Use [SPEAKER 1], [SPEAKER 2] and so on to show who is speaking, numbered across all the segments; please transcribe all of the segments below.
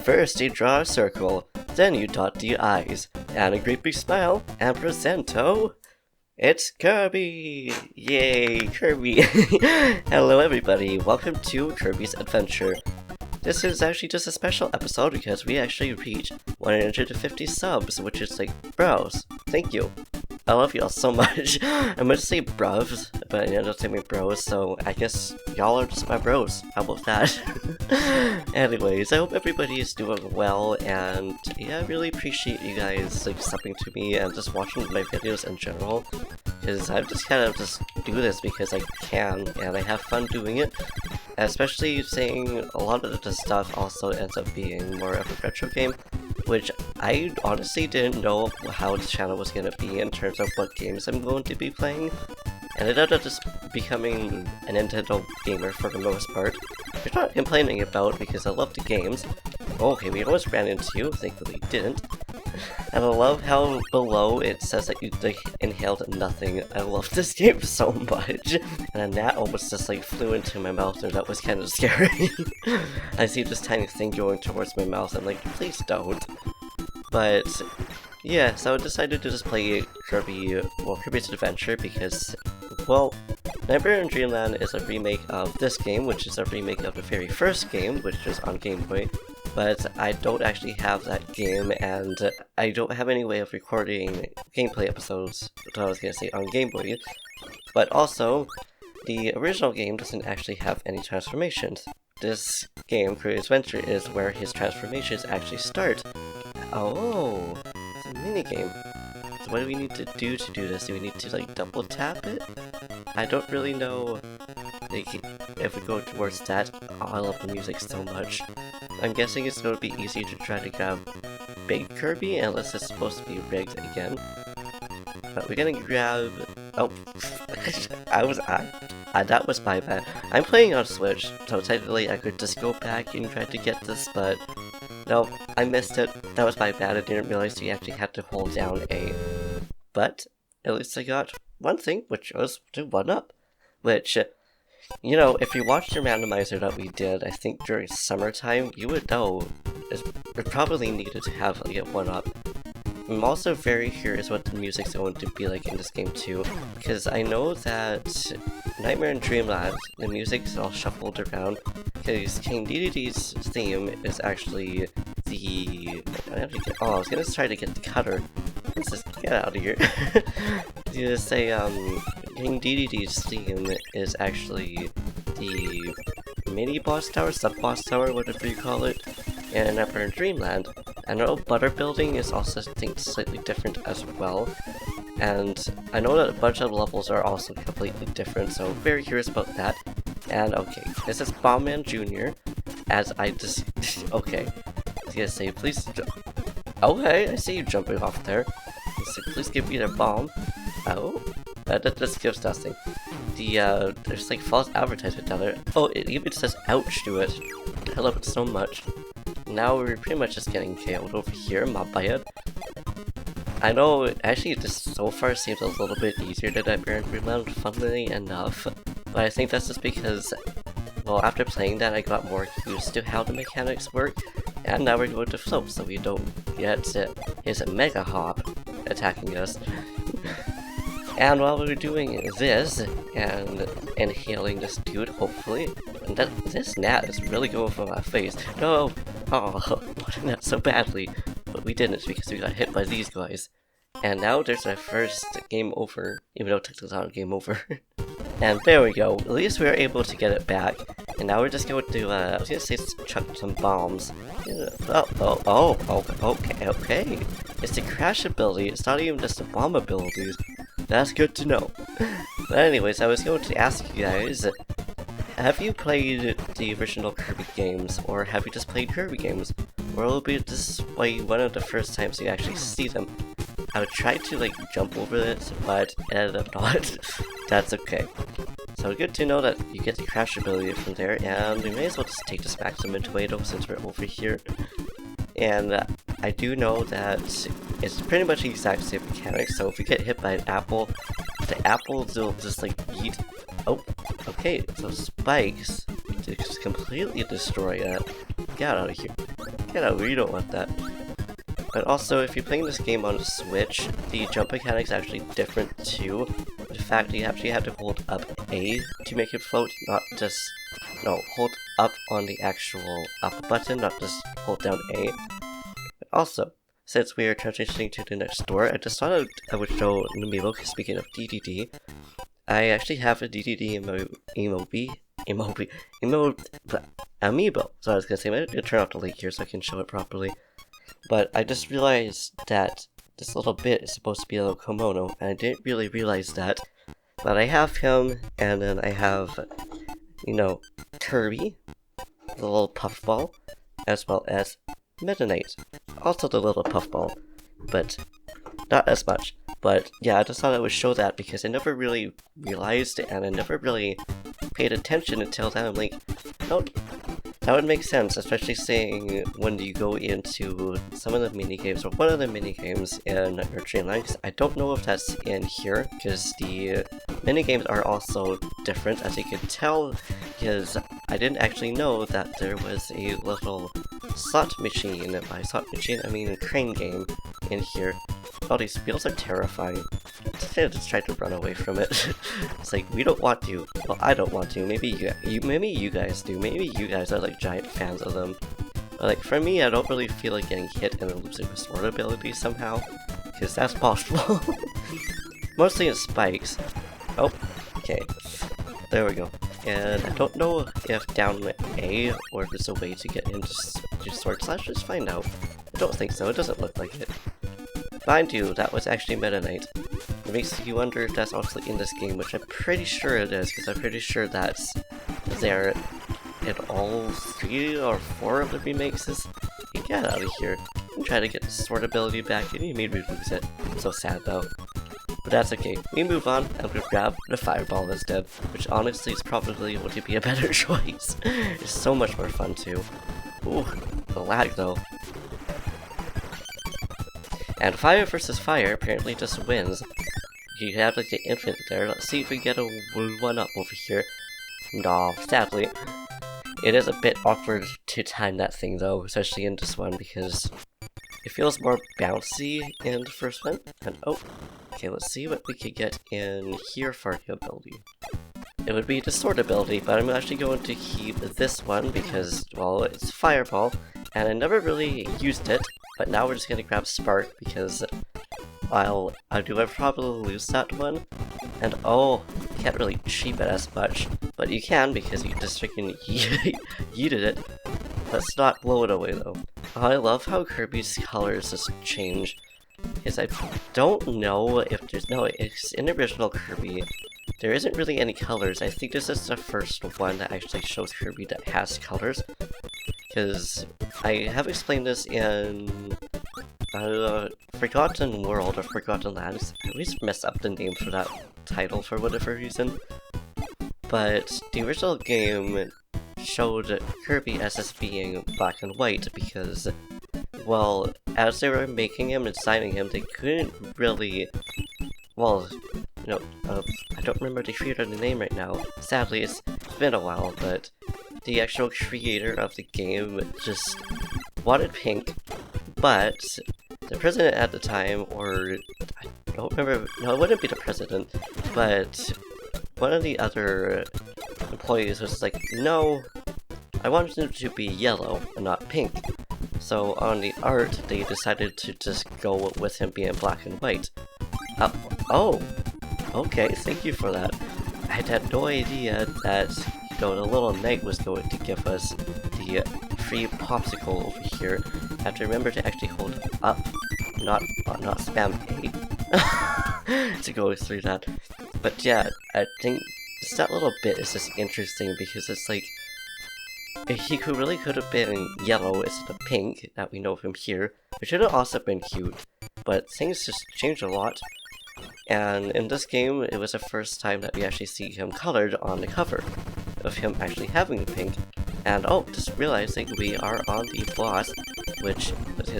[SPEAKER 1] First you draw a circle, then you dot the eyes, and a great big smile, and presento, it's Kirby! Yay, Kirby! Hello everybody, welcome to Kirby's Adventure. This is actually just a special episode because we actually reached 150 subs, which is like, bros, thank you. I love y'all so much. I'm gonna say bros, but I don't say my bros, so I guess y'all are just my bros. How about that? Anyways, I hope everybody is doing well, and yeah, I really appreciate you guys like subbing to me and just watching my videos in general. Because I just kind of just do this because I can, and I have fun doing it. Especially saying a lot of the stuff also ends up being more of a retro game, which I honestly didn't know how the channel was going to be in terms of what games I'm going to be playing. And I ended up just becoming a Nintendo gamer for the most part, which I'm not complaining about because I love the games. Okay, we almost ran into you, thankfully didn't. And I love how below it says that you like, inhaled nothing. I love this game so much. And a gnat almost just like flew into my mouth there. That was kind of scary. I see this tiny thing going towards my mouth. I'm like, please don't. But yeah, so I decided to just play Kirby, well, Kirby's Adventure because, well, Nightmare in Dreamland is a remake of this game, which is a remake of the very first game, which is on Game Boy. But I don't actually have that game, and I don't have any way of recording gameplay episodes, that's what I was going to say, on Game Boy. But also, the original game doesn't actually have any transformations. This game, Kirby's Adventure, is where his transformations actually start. Oh, it's a minigame. So what do we need to do this? Do we need to like double tap it? I don't really know like, if we go towards that. Oh, I love the music so much. I'm guessing it's going to be easy to try to grab Big Kirby unless it's supposed to be rigged again. But we're gonna grab... Oh, that was my bad. I'm playing on Switch, so technically I could just go back and try to get this, but no, I missed it. That was my bad. I didn't realize you actually had to hold down A. But at least I got one thing, which was to 1-up, which... You know, if you watched the randomizer that we did, I think during summertime, you would know it probably needed to have like a 1-up. I'm also very curious what the music's going to be like in this game too, because I know that Nightmare in Dreamland, the music's all shuffled around, because King Dedede's theme is actually the... I was gonna try to get the cutter. Let's just get out of here. You just say, King Dedede's theme is actually the mini-boss tower, sub-boss tower, whatever you call it, in Nightmare in Dreamland. I know Butter Building is also, I think, slightly different as well. And I know that a bunch of levels are also completely different, so very curious about that. And okay, this is Bombman Jr. As I just... okay. I was gonna say, please... Okay, I see you jumping off there. So please give me the bomb. Oh, that just gives nothing. There's like false advertisement down there. Oh, it even says ouch to it. I love it so much. Now we're pretty much just getting KO'd over here, my bad. I know, actually this so far seems a little bit easier than Nightmare in Dreamland, funnily enough. But I think that's just because, well, after playing that I got more used to how the mechanics work. And now we're going to float so we don't get his Mega Hop attacking us. And while we're doing this, and inhaling this dude, hopefully, and this gnat is really going for my face. No! Oh, not so badly. But we didn't because we got hit by these guys. And now there's our first game over, even though technically it's not a game over. And there we go, at least we were able to get it back. And now we're just going to, I was gonna say chuck some bombs. Okay. It's the crash ability, it's not even just the bomb abilities. That's good to know. But anyways, I was going to ask you guys, have you played the original Kirby games, or have you just played Kirby games? Or will be this like one of the first times you actually see them? I would try to like jump over this, but it ended up not. That's okay. So good to know that you get the crash ability from there, and we may as well just take this maximum tomato since we're over here. And I do know that it's pretty much the exact same mechanics, so if you get hit by an apple, the apples will just like eat. Oh, okay, so spikes to just completely destroy that. Get out of here. Get out, we don't want that. But also, if you're playing this game on Switch, the jump mechanic's actually different too. In fact, you actually have to hold up A to make it float, not just... No, hold up on the actual up button, not just hold down A. But also, since we are transitioning to the next door, I just thought I would show an amiibo, because speaking of DDD, I actually have a DDD amiibo. So I was gonna say, I'm gonna turn off the light here so I can show it properly. But I just realized that this little bit is supposed to be a little kimono, and I didn't really realize that. But I have him, and then I have, you know, Kirby, the little puffball, as well as Meta Knight, also the little puffball, but not as much. But yeah, I just thought I would show that because I never really realized it, and I never really paid attention until then. I'm like, oh, that would make sense, especially saying when you go into some of the minigames, or one of the minigames in Nurturing Line, because I don't know if that's in here, because the minigames are also different, as you can tell, because I didn't actually know that there was a little slot machine. By slot machine, I mean a crane game in here. Oh, these wheels are terrifying. I just tried to run away from it. It's like, we don't want to. Well, I don't want to. Maybe you guys do. Maybe you guys are like giant fans of them. But like for me, I don't really feel like getting hit and then losing restore ability somehow, because that's possible. Mostly in spikes. Oh, okay. There we go. And I don't know if down A or if there's a way to get into Sword Slash. Let's find out. I don't think so. It doesn't look like it. Mind you, that was actually Meta Knight. It makes you wonder if that's actually in this game, which I'm pretty sure it is, because I'm pretty sure that's there in all 3 or 4 of the remakes. Get out of here. I'm trying to get the sword ability back, and you made me lose it. I'm so sad though. But that's okay. We move on, and we grab the fireball instead, which honestly is probably going to be a better choice. It's so much more fun too. Ooh, the lag though. And fire versus fire apparently just wins. You have like the infant there. Let's see if we get a 1-up over here. No, sadly. It is a bit awkward to time that thing though, especially in this one, because it feels more bouncy in the first one. And oh, okay, let's see what we could get in here for the ability. It would be the sword ability, but I'm actually going to keep this one because, well, it's fireball, and I never really used it. But now we're just gonna grab Spark because I'll probably lose that one. And oh, you can't really cheap it as much, but you can because you just freaking yeeted it. Let's not blow it away though. I love how Kirby's colors just change. Because I don't know if it's in the original Kirby, there isn't really any colors. I think this is the first one that actually shows Kirby that has colors. Because I have explained this in Forgotten World or Forgotten Lands. I always mess up the name for that title for whatever reason. But the original game showed Kirby as just being black and white because, well, as they were making him and designing him, they couldn't really, well, you know, I don't remember the creator of the name right now. Sadly, it's been a while, but the actual creator of the game just wanted pink, but the president at the time, or I don't remember, no, it wouldn't be the president, but one of the other employees was like, no, I wanted him to be yellow and not pink. So on the art, they decided to just go with him being black and white. Oh, okay, thank you for that. I had no idea that, you know, the little knight was going to give us the free popsicle over here. I have to remember to actually hold up, not spam A to go through that. But yeah, I think just that little bit is just interesting because it's like, he really could have been yellow instead of pink, that we know from here, which would have also been cute, but things just changed a lot. And in this game, it was the first time that we actually see him colored on the cover, of him actually having pink. And oh, just realizing we are on the boss, which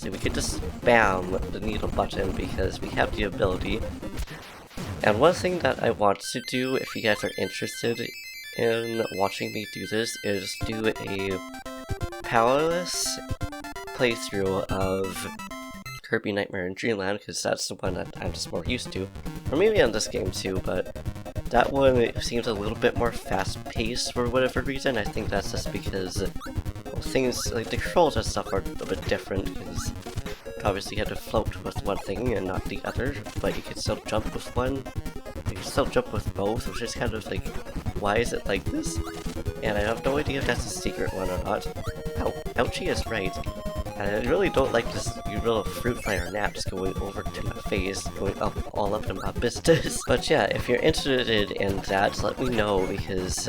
[SPEAKER 1] we could just spam the needle button because we have the ability. And one thing that I want to do, if you guys are interested in watching me do this, is do a powerless playthrough of Kirby Nightmare in Dreamland, because that's the one that I'm just more used to. Or maybe on this game too, but that one seems a little bit more fast-paced for whatever reason. I think that's just because, well, things like the controls and stuff are a bit different, because obviously you had to float with one thing and not the other, but you could still jump with one. You can still jump with both, which is kind of like, why is it like this? And I have no idea if that's a secret one or not. Oh, Ouchie is right. And I really don't like this little fruit fire naps going over to my face, going up all up in my business. But yeah, if you're interested in that, let me know, because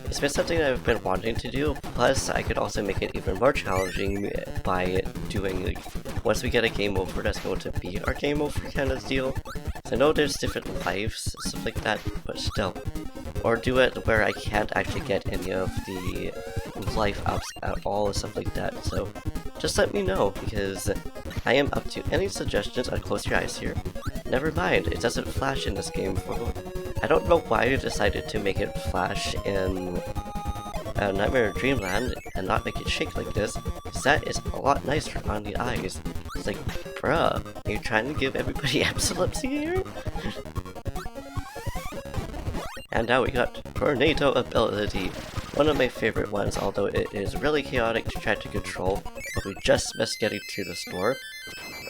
[SPEAKER 1] it's been something that I've been wanting to do. Plus, I could also make it even more challenging by doing, like, once we get a game over, that's going to be our game over kind of deal. So I know there's different lives, stuff like that, but still. Or do it where I can't actually get any of the life ups at all, or stuff like that. So just let me know, because I am up to any suggestions. Close your eyes here. Never mind, it doesn't flash in this game. I don't know why you decided to make it flash in Nightmare in Dreamland and not make it shake like this, because that is a lot nicer on the eyes. It's like, bruh, are you trying to give everybody epilepsy here? And now we got Tornado ability. One of my favorite ones, although it is really chaotic to try to control, but we just missed getting to the store.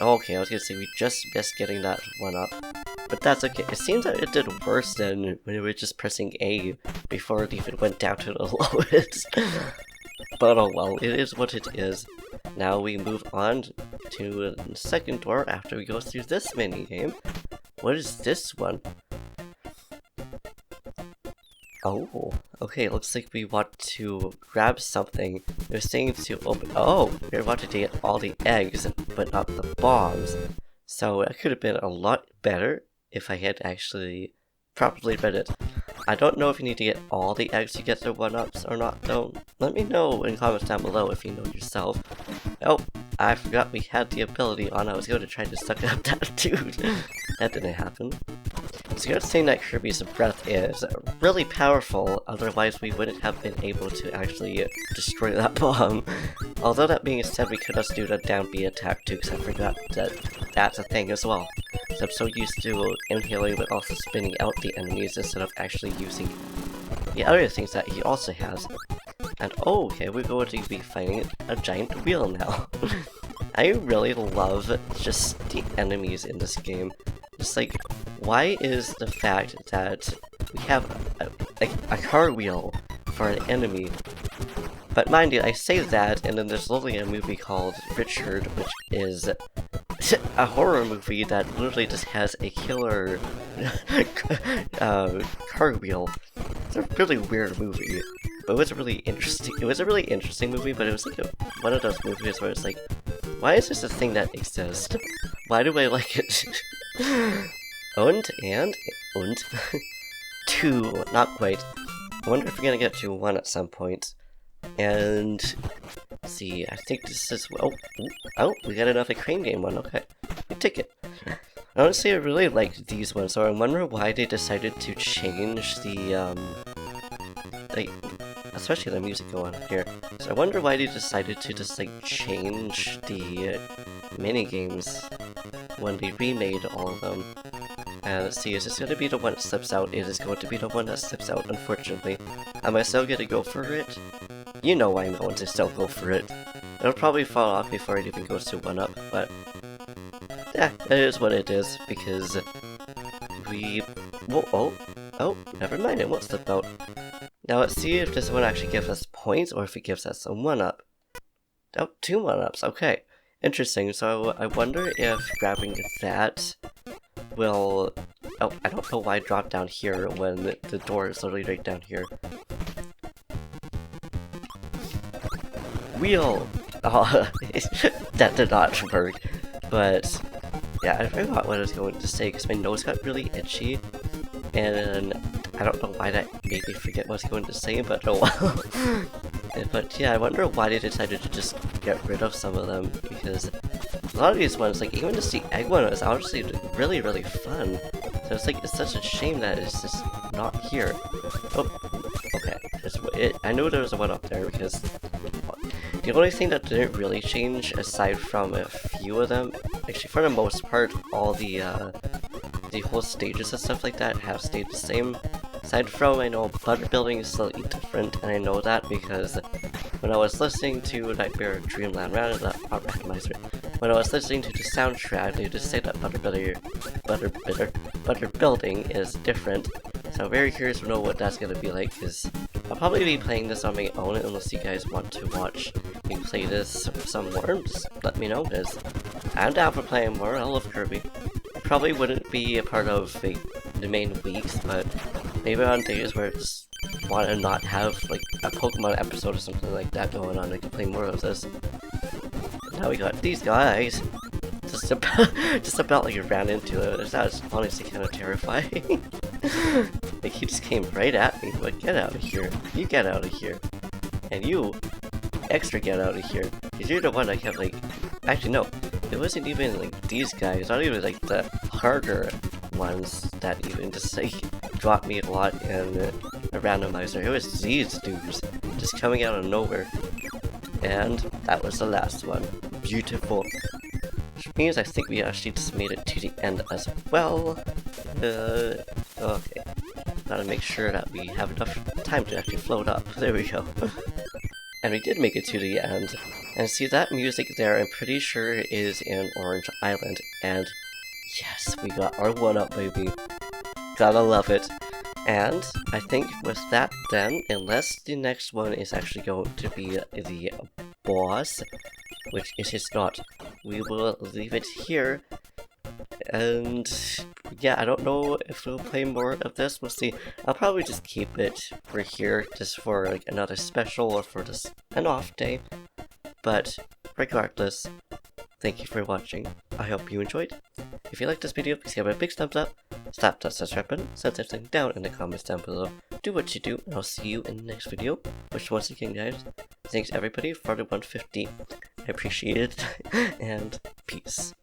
[SPEAKER 1] Okay, I was gonna say we just missed getting that one up. But that's okay. It seems that it did worse than when we were just pressing A before it even went down to the lowest. But oh well, it is what it is. Now we move on to the second door after we go through this mini game. What is this one? Oh, okay, looks like we want to grab something. We're saying to open— oh, we wanted to get all the eggs, but not the bombs. So it could have been a lot better if I had actually properly read it. I don't know if you need to get all the eggs to get the 1-ups or not, though. Let me know in comments down below if you know yourself. Oh, I forgot we had the ability on. I was going to try to suck up that dude. That didn't happen. So you're saying that Kirby's breath is really powerful, otherwise we wouldn't have been able to actually destroy that bomb. Although that being said, we could also do the down B attack too, because I forgot that that's a thing as well. So I'm so used to inhaling but also spinning out the enemies instead of actually using the other things that he also has. And oh, okay, we're going to be fighting a giant wheel now. I really love just the enemies in this game. Just like, why is the fact that we have a car wheel for an enemy? But mind you, I say that, and then there's literally a movie called Richard, which is a horror movie that literally just has a killer car wheel. It's a really weird movie, but it was a really interesting. It was a really interesting movie, but it was like one of those movies where it's like, why is this a thing that exists? Why do I like it? and 2, not quite. I wonder if we're gonna get to 1 at some point. And let's see, I think this is— oh, we got another crane game one. Okay, we take it. Honestly, I really like these ones, so I wonder why they decided to change the like, especially the music going on here. So I wonder why they decided to just like change the mini games when they remade all of them. And let's see, is this going to be the one that slips out? It is going to be the one that slips out, unfortunately. Am I still going to go for it? You know I'm going to still go for it. It'll probably fall off before it even goes to 1-up, but yeah, it is what it is, because we— whoa, oh, never mind, it won't slip out. Now let's see if this one actually gives us points, or if it gives us a 1-up. Oh, 2 1-ups, okay. Interesting, so I wonder if grabbing that will— oh, I don't know why I dropped down here when the door is literally right down here. Wheel! Oh, that did not work. But yeah, I forgot what I was going to say because my nose got really itchy. And I don't know why that made me forget what I was going to say, but oh well. But yeah, I wonder why they decided to just get rid of some of them, because a lot of these ones, like even just the egg one, was honestly really, really fun. So it's like, it's such a shame that it's just not here. Oh, okay. I knew there was a one up there because The only thing that didn't really change, aside from a few of them, actually for the most part, all the whole stages and stuff like that have stayed the same. Aside from, I know butter building is slightly different, and I know that because when I was listening to Nightmare Dreamland Randomizer, when I was listening to the soundtrack, they just say that butter building is different. So I'm very curious to know what that's gonna be like, because I'll probably be playing this on my own unless you guys want to watch me play this some more. Just let me know, because I'm down for playing more. I love Kirby. Probably wouldn't be a part of the main weeks, but maybe on days where I just want to not have like a Pokemon episode or something like that going on, I can play more of this. Now we got these guys. Just about like ran into it. That was honestly kind of terrifying. Like he just came right at me. But get out of here. You get out of here. And you extra get out of here. Because you're the one I kept like... Actually no. It wasn't even like these guys. Not even like the harder ones that even just like dropped me a lot in a randomizer. It was these dudes just coming out of nowhere. And that was the last one. Beautiful. Which means I think we actually just made it to the end as well. Okay. Gotta make sure that we have enough time to actually float up. There we go. And we did make it to the end. And see that music there, I'm pretty sure is in Orange Island. And yes, we got our 1-up, baby. Gotta love it. And I think with that then, unless the next one is actually going to be the boss, which it is not, we will leave it here. And yeah, I don't know if we'll play more of this, we'll see. I'll probably just keep it for here, just for like another special or for just an off day. But regardless, thank you for watching. I hope you enjoyed. If you liked this video, please give it a big thumbs up. Slap that subscribe button, send everything down in the comments down below. Do what you do, and I'll see you in the next video. Which once again, guys, thanks everybody for the 150. I appreciate it, and peace.